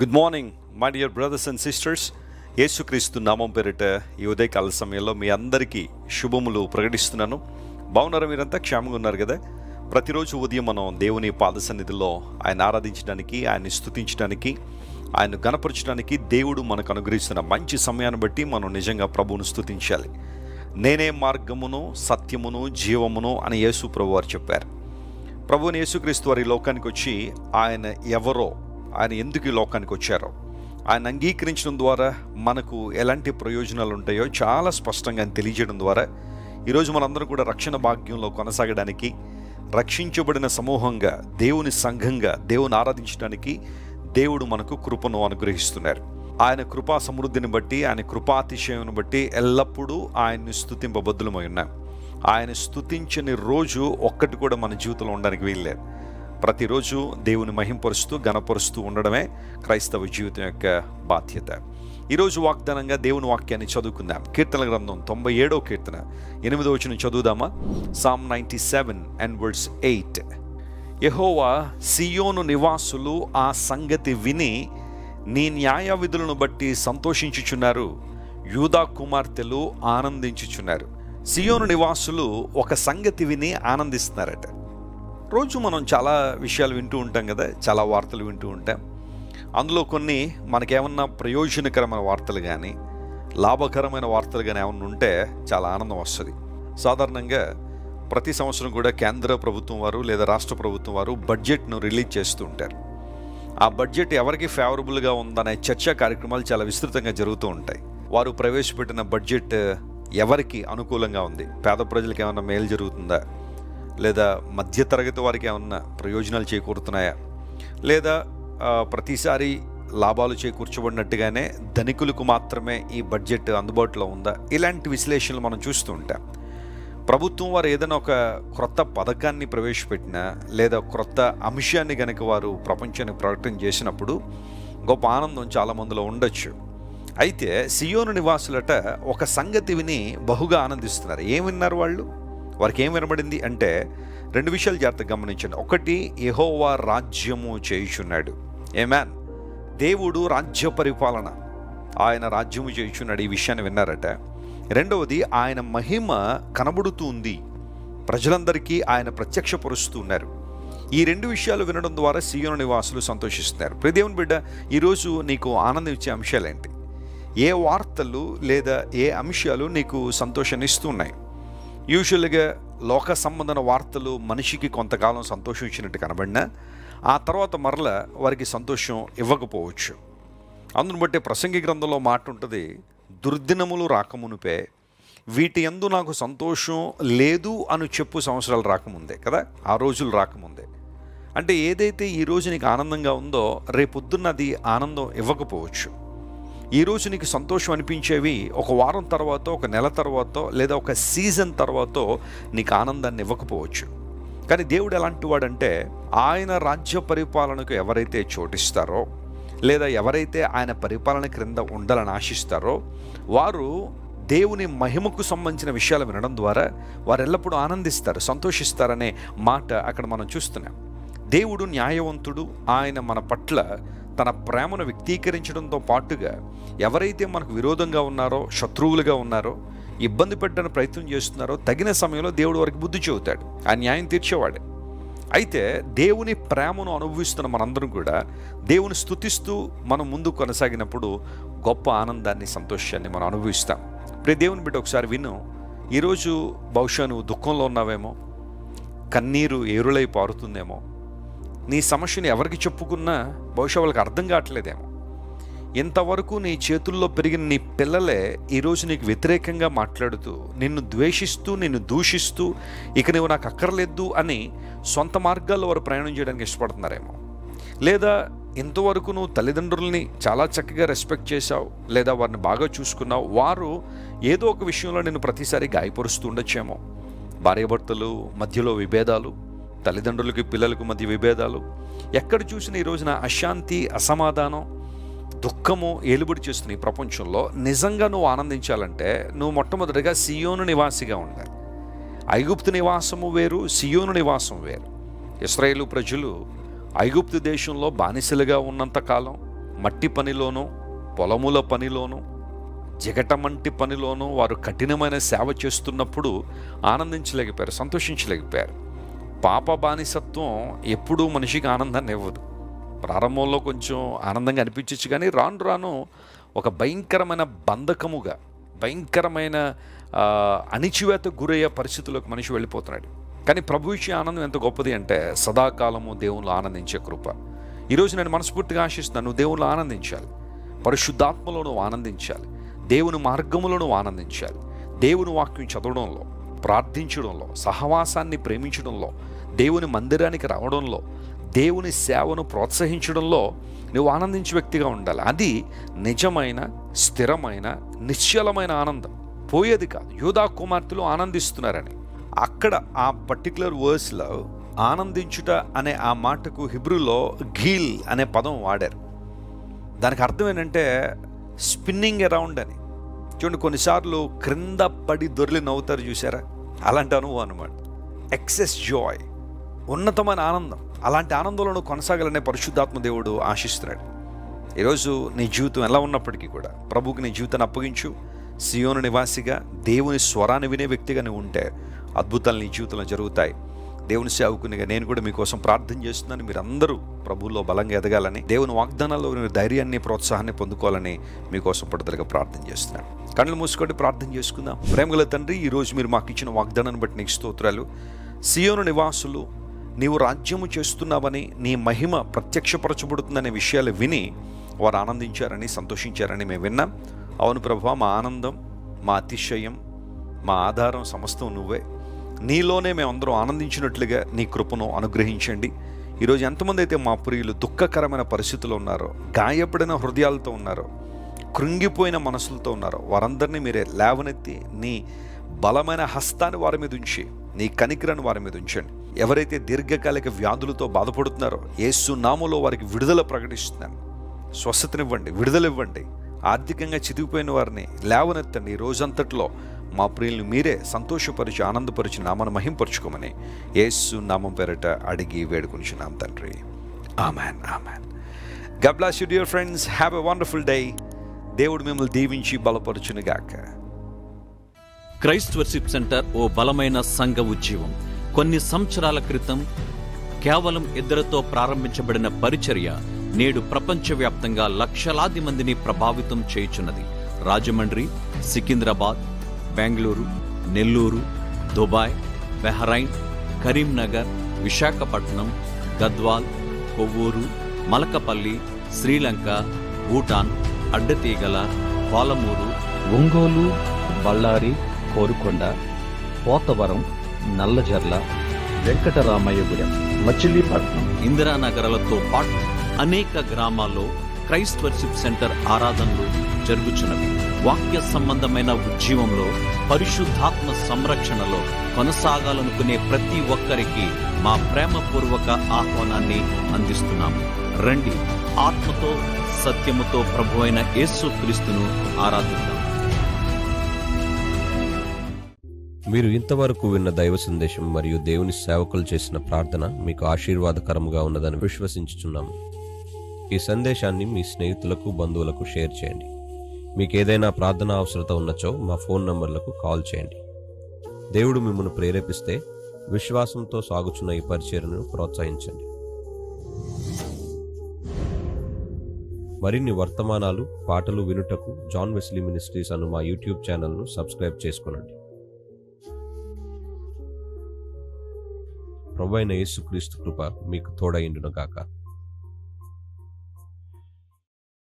Good morning my dear brothers and sisters. యేసుక్రీస్తు నామం పేరిట ఈ ఉదయకాల సమయంలో మీ అందరికీ శుభములు ప్రకటిస్తున్నాను. బాగున్నారా? మీరంతా క్షేమంగా ఉన్నారు కదా? ప్రతిరోజు ఉదయం మనం దేవుని పాద సన్నిధిలో ఆయన ఆరాధించడానికి, ఆయన్ని స్తుతించడానికి, ఆయన గణపరచడానికి దేవుడు మనకు అనుగ్రహిస్తున్న మంచి సమయాన్ని బట్టి మనం నిజంగా ప్రభువును స్తుతించాలి. నేనే మార్గమును, సత్యమును, జీవమును అని యేసు ప్రభు వారు చెప్పారు. ప్రభువుని యేసుక్రీస్తు వారి లోకానికి వచ్చి ఆయన ఎవరో, ఆయన ఎందుకు ఈ లోకానికి వచ్చారో, ఆయన అంగీకరించడం ద్వారా మనకు ఎలాంటి ప్రయోజనాలు ఉంటాయో చాలా స్పష్టంగా తెలియజేయడం ద్వారా ఈరోజు మనందరం కూడా రక్షణ భాగ్యంలో కొనసాగడానికి, రక్షించబడిన సమూహంగా, దేవుని సంఘంగా దేవుని ఆరాధించడానికి దేవుడు మనకు కృపను అనుగ్రహిస్తున్నారు. ఆయన కృపా సమృద్ధిని బట్టి, ఆయన కృపాతిశయం బట్టి ఎల్లప్పుడూ ఆయన్ని స్తుతింపబద్దులమై ఉన్నాం. ఆయన స్తుతించని రోజు ఒక్కటి కూడా మన జీవితంలో ఉండడానికి వీల్లేదు. ప్రతిరోజు దేవుని మహింపరుస్తూ, గణపరుస్తూ ఉండడమే క్రైస్తవ జీవితం యొక్క బాధ్యత. ఈరోజు వాగ్దానంగా దేవుని వాక్యాన్ని చదువుకుందాం. కీర్తన గ్రంథం 97వ కీర్తన 8వ వచనం చదువుదామా? Psalm 97 and verse 8. యెహోవా, సియోను నివాసులు ఆ సంగతి విని నీ న్యాయ విధులను బట్టి సంతోషించుచున్నారు, యూదా కుమార్తెలు ఆనందించుచున్నారు. సియోను నివాసులు ఒక సంగతి విని ఆనందిస్తున్నారట. రోజు మనం చాలా విషయాలు వింటూ ఉంటాం కదా, చాలా వార్తలు వింటూ ఉంటాం. అందులో కొన్ని మనకేమన్నా ప్రయోజనకరమైన వార్తలు కానీ, లాభకరమైన వార్తలు కానీ ఏమన్నా ఉంటే చాలా ఆనందం వస్తుంది. సాధారణంగా ప్రతి సంవత్సరం కూడా కేంద్ర ప్రభుత్వం వారు లేదా రాష్ట్ర ప్రభుత్వం వారు బడ్జెట్ను రిలీజ్ చేస్తూ ఉంటారు. ఆ బడ్జెట్ ఎవరికి ఫేవరబుల్గా ఉందనే చర్చా కార్యక్రమాలు చాలా విస్తృతంగా జరుగుతూ ఉంటాయి. వారు ప్రవేశపెట్టిన బడ్జెట్ ఎవరికి అనుకూలంగా ఉంది, పేద ప్రజలకు ఏమన్నా మేలు జరుగుతుందా, లేదా మధ్యతరగతి వారికి ఏమన్నా ప్రయోజనాలు చేకూరుతున్నాయా, లేదా ప్రతిసారి లాభాలు చేకూర్చబడినట్టుగానే ధనికులకు మాత్రమే ఈ బడ్జెట్ అందుబాటులో ఉందా, ఇలాంటి విశ్లేషణలు మనం చూస్తూ ఉంటాం. ప్రభుత్వం వారు ఏదైనా ఒక క్రొత్త పథకాన్ని ప్రవేశపెట్టినా లేదా క్రొత్త అంశాన్ని కనుక వారు ప్రపంచానికి ప్రకటన చేసినప్పుడు గొప్ప ఆనందం చాలామందిలో ఉండొచ్చు. అయితే సియోను నివాసులట ఒక సంగతి విని బహుగా ఆనందిస్తున్నారు. ఏం విన్నారు వాళ్ళు? వారికి ఏం వినబడింది అంటే రెండు విషయాలు జాగ్రత్తగా గమనించండి. ఒకటి, యెహోవా రాజ్యము చేయుచున్నాడు. ఆమేన్. దేవుడు రాజ్య పరిపాలన, ఆయన రాజ్యము చేయుచున్నాడు, ఈ విషయాన్ని విన్నారట. రెండవది, ఆయన మహిమ కనబడుతుంది, ప్రజలందరికీ ఆయన ప్రత్యక్షపరుస్తూ ఉన్నారు. ఈ రెండు విషయాలు వినడం ద్వారా సియోను నివాసులు సంతోషిస్తున్నారు. ప్రియ దేవుని బిడ్డ, ఈరోజు నీకు ఆనందం ఇచ్చే అంశాలేంటి? ఏ వార్తలు లేదా ఏ అంశాలు నీకు సంతోషాన్ని ఇస్తున్నాయి? యూజువల్గా లోక సంబంధన వార్తలు మనిషికి కొంతకాలం సంతోషం ఇచ్చినట్టు కనబడినా ఆ తర్వాత మరలా వారికి సంతోషం ఇవ్వకపోవచ్చు. అందును బట్టి ప్రసంగి గ్రంథంలో మాట ఉంటుంది, దుర్దినములు రాకమునుపే వీటి యందు నాకు సంతోషం లేదు అని చెప్పు సంవత్సరాలు రాకముందే కదా, ఆ రోజులు రాకముందే. అంటే ఏదైతే ఈరోజు నీకు ఆనందంగా ఉందో రేపొద్దున్న అది ఆనందం ఇవ్వకపోవచ్చు. ఈరోజు నీకు సంతోషం అనిపించేవి ఒక వారం తర్వాత, ఒక నెల తర్వాత, లేదా ఒక సీజన్ తర్వాత నీకు ఆనందాన్ని ఇవ్వకపోవచ్చు. కానీ దేవుడు ఎలాంటి వాడంటే, ఆయన రాజ్య పరిపాలనకు ఎవరైతే చోటిస్తారో లేదా ఎవరైతే ఆయన పరిపాలన క్రింద ఉండాలని ఆశిస్తారో వారు దేవుని మహిమకు సంబంధించిన విషయాలు వినడం ద్వారా వారు ఎల్లప్పుడూ ఆనందిస్తారు, సంతోషిస్తారనే మాట అక్కడ మనం చూస్తున్నాం. దేవుడు న్యాయవంతుడు. ఆయన మన పట్ల తన ప్రేమను వ్యక్తీకరించడంతో పాటుగా ఎవరైతే మనకు విరోధంగా ఉన్నారో, శత్రువులుగా ఉన్నారో, ఇబ్బంది పెట్టడానికి ప్రయత్నం చేస్తున్నారో తగిన సమయంలో దేవుడు వారికి బుద్ధి చెబుతాడు. ఆ న్యాయం తీర్చేవాడే. అయితే దేవుని ప్రేమను అనుభవిస్తున్న మనందరం కూడా దేవుని స్తుతిస్తూ మనం ముందు కొనసాగినప్పుడు గొప్ప ఆనందాన్ని, సంతోషాన్ని మనం అనుభవిస్తాం. ప్రియ దేవుని బిడ్డ, ఒకసారి విను. ఈరోజు బహుశా నువ్వు దుఃఖంలో ఉన్నావేమో, కన్నీరు ఏరులై పారుతుందేమో, నీ సమస్యను ఎవరికి చెప్పుకున్నా బహుశా వాళ్ళకి అర్థం కావట్లేదేమో. ఇంతవరకు నీ చేతుల్లో పెరిగిన నీ పిల్లలే ఈరోజు నీకు వ్యతిరేకంగా మాట్లాడుతూ, నిన్ను ద్వేషిస్తూ, నిన్ను దూషిస్తూ, ఇక నువ్వు నాకు అక్కర్లేదు అని సొంత మార్గాల్లో వారు ప్రయాణం చేయడానికి ఇష్టపడుతున్నారేమో. లేదా ఇంతవరకు నువ్వు తల్లిదండ్రుల్ని చాలా చక్కగా రెస్పెక్ట్ చేశావు, లేదా వారిని బాగా చూసుకున్నావు, వారు ఏదో ఒక విషయంలో నిన్ను ప్రతిసారి గాయపరుస్తూ ఉండొచ్చేమో. భార్యాభర్తలు మధ్యలో విభేదాలు, తల్లిదండ్రులకి పిల్లలకు మధ్య విభేదాలు, ఎక్కడ చూసినా ఈ రోజున అశాంతి, అసమాధానం, దుఃఖము ఏలుబడి చేస్తున్న ఈ ప్రపంచంలో నిజంగా నువ్వు ఆనందించాలంటే నువ్వు మొట్టమొదటిగా సియోను నివాసిగా ఉండాలి. ఐగుప్తు నివాసము వేరు, సియోను నివాసం వేరు. ఇశ్రాయేలు ప్రజలు ఐగుప్తు దేశంలో బానిసలుగా ఉన్నంతకాలం, మట్టి పనిలోనూ, పొలముల పనిలోనూ, జిగటమంటి పనిలోనూ వారు కఠినమైన సేవ చేస్తున్నప్పుడు ఆనందించలేకపోయారు, సంతోషించలేకపోయారు. పాప బానిసత్వం ఎప్పుడూ మనిషికి ఆనందాన్ని ఇవ్వదు. ప్రారంభంలో కొంచెం ఆనందంగా అనిపించచ్చు, కానీ రాను రాను ఒక భయంకరమైన బంధకముగా, భయంకరమైన అణిచివేతకు గురయ్యే పరిస్థితుల్లోకి మనిషి వెళ్ళిపోతున్నాడు. కానీ ప్రభు ఇచ్చే ఆనందం ఎంత గొప్పది అంటే సదాకాలము దేవునిలో ఆనందించే కృప. ఈరోజు నేను మనస్ఫూర్తిగా ఆశిస్తున్నాను, నువ్వు దేవునిలో ఆనందించాలి, పరిశుద్ధాత్మలో నువ్వు ఆనందించాలి, దేవుని మార్గములో నువ్వు ఆనందించాలి. దేవుని వాక్యం చదవడంలో, ప్రార్థించడంలో, సహవాసాన్ని ప్రేమించడంలో, దేవుని మందిరానికి రావడంలో, దేవుని సేవను ప్రోత్సహించడంలో నువ్వు ఆనందించే వ్యక్తిగా ఉండాలి. అది నిజమైన, స్థిరమైన, నిశ్చలమైన ఆనందం, పోయేది కాదు. యోధా కుమార్తెలు ఆనందిస్తున్నారని అక్కడ ఆ పర్టికులర్ వర్స్లో ఆనందించుట అనే ఆ మాటకు హిబ్రూలో గీల్ అనే పదం వాడారు. దానికి అర్థం ఏంటంటే స్పిన్నింగ్ అరౌండ్ అని. చూడండి, కొన్నిసార్లు క్రింద పడి దొర్లి నవ్వుతారు చూసారా, అలాంటి అనుభవం అన్నమాట. ఎక్సెస్ జాయ్, ఉన్నతమైన ఆనందం. అలాంటి ఆనందంలో కొనసాగాలనే పరిశుద్ధాత్మ దేవుడు ఆశిస్తున్నాడు. ఈరోజు నీ జీవితం ఎలా ఉన్నప్పటికీ కూడా ప్రభువుకి నీ జీవితాన్ని అప్పగించు. సియోను నివాసిగా దేవుని స్వరాన్ని వినే వ్యక్తిగా నువ్వు ఉంటే అద్భుతాలు నీ జీవితంలో జరుగుతాయి. దేవుని సేవకునిగా నేను కూడా మీకోసం ప్రార్థన చేస్తున్నాను. మీరందరూ ప్రభువులో బలంగా ఎదగాలని, దేవుని వాగ్దానాల్లో మీరు ధైర్యాన్ని, ప్రోత్సాహాన్ని పొందుకోవాలని మీకోసం పట్టుదలగా ప్రార్థన చేస్తున్నాను. కళ్ళు మూసుకొని ప్రార్థన చేసుకుందాం. ప్రేమగల తండ్రి, ఈరోజు మీరు మాకు ఇచ్చిన వాగ్దానాన్ని బట్టి నీకు స్తోత్రాలు. సియోను నివాసులు నీవు రాజ్యము చేస్తున్నావని, నీ మహిమ ప్రత్యక్షపరచబడుతుందనే విషయాలు విని వారు ఆనందించారని, సంతోషించారని మేము విన్నాం. అవును ప్రభువా, మా ఆనందం, మా అతిశయం, మా ఆధారం సమస్తం నువ్వే. నీలోనే మేమందరం ఆనందించినట్లుగా నీ కృపను అనుగ్రహించండి. ఈరోజు ఎంతమంది అయితే మా ప్రియులు దుఃఖకరమైన పరిస్థితుల్లో ఉన్నారో, గాయపడిన హృదయాలతో ఉన్నారో, కృంగిపోయిన మనసులతో ఉన్నారో, వారందరినీ మీరే లేవనెత్తి నీ బలమైన హస్తాన్ని వారి మీద ఉంచి, నీ కనికరాన్ని వారి మీద ఉంచండి. ఎవరైతే దీర్ఘకాలిక వ్యాధులతో బాధపడుతున్నారో యేసు నామములో వారికి విడుదల ప్రకటిస్తున్నాను. స్వస్థతనివ్వండి, విడుదలివ్వండి. ఆర్థికంగా చితికిపోయిన వారిని లేవనెత్తండి. ఈ రోజంతట్లో మా ప్రియులను మీరే సంతోషపరిచి, ఆనందపరిచి, నామను మహింపరచుకోమని యేసు నామం పేరట అడిగి వేడుకొనిచున్నాం తండ్రి. Amen, amen. God bless you dear friends. Have a wonderful day. దేవుడు మిమ్మల్ని దీవించి బలపరచునుగాక. క్రైస్ట్ వర్షిప్ సెంటర్ ఓ బలమైన సంఘ ఉద్యమం. కొన్ని సంవత్సరాల క్రితం కేవలం 2 ప్రారంభించబడిన పరిచర్య నేడు ప్రపంచవ్యాప్తంగా లక్షలాది మందిని ప్రభావితం చేయుచున్నది. రాజమండ్రి, సికింద్రాబాద్, బెంగళూరు, నెల్లూరు, దుబాయ్, బహ్రైన్, కరీంనగర్, విశాఖపట్నం, గద్వాల్, కొవ్వూరు, మలకపల్లి, శ్రీలంక, భూటాన్, అడ్డతీగల, పాలమూరు, ఒంగోలు, బళ్ళారి, కోరుకొండ, పోతవరం, నల్లజర్ల, వెంకటరామయ్యగూడెం, మచిలీపట్నం, ఇందిరానగర్లతో పాటు అనేక గ్రామాల్లో క్రైస్ట్ వర్షిప్ సెంటర్ ఆరాధనలు జరుగుచున్నవి. వాక్య సంబంధమైన ఉద్యమంలో, పరిశుద్ధాత్మ సంరక్షణలో కొనసాగాలనుకునే ప్రతి ఒక్కరికి మా ప్రేమపూర్వక ఆహ్వానాన్ని అందిస్తున్నాము. రండి, ఆత్మతో సత్యముతో ప్రభువైన యేసు క్రీస్తును ఆరాధిద్దాం. మీరు ఇంతవరకు విన్న దైవ సందేశం మరియు దేవుని సేవకులు చేసిన ప్రార్థన మీకు ఆశీర్వాదకరంగా ఉన్నదని విశ్వసించుచున్నాము. ఈ సందేశాన్ని మీ స్నేహితులకు, బంధువులకు షేర్ చేయండి. మీకు ఏదైనా ప్రార్థన అవసరత ఉన్నచో మా ఫోన్ నంబర్లకు కాల్ చేయండి. దేవుడు మిమ్మల్ని ప్రేరేపిస్తే విశ్వాసంతో సాగుచున్న ఈ పరిచర్యను ప్రోత్సహించండి. మరిన్ని వర్తమానాలు, పాటలు వినుటకు జాన్ వెస్లీ మినిస్ట్రీస్ అను మా యూట్యూబ్ ఛానల్ను సబ్స్క్రైబ్ చేసుకోనండి. ప్రభువైన యేసుక్రీస్తు కృప మీకు తోడైండును గాక.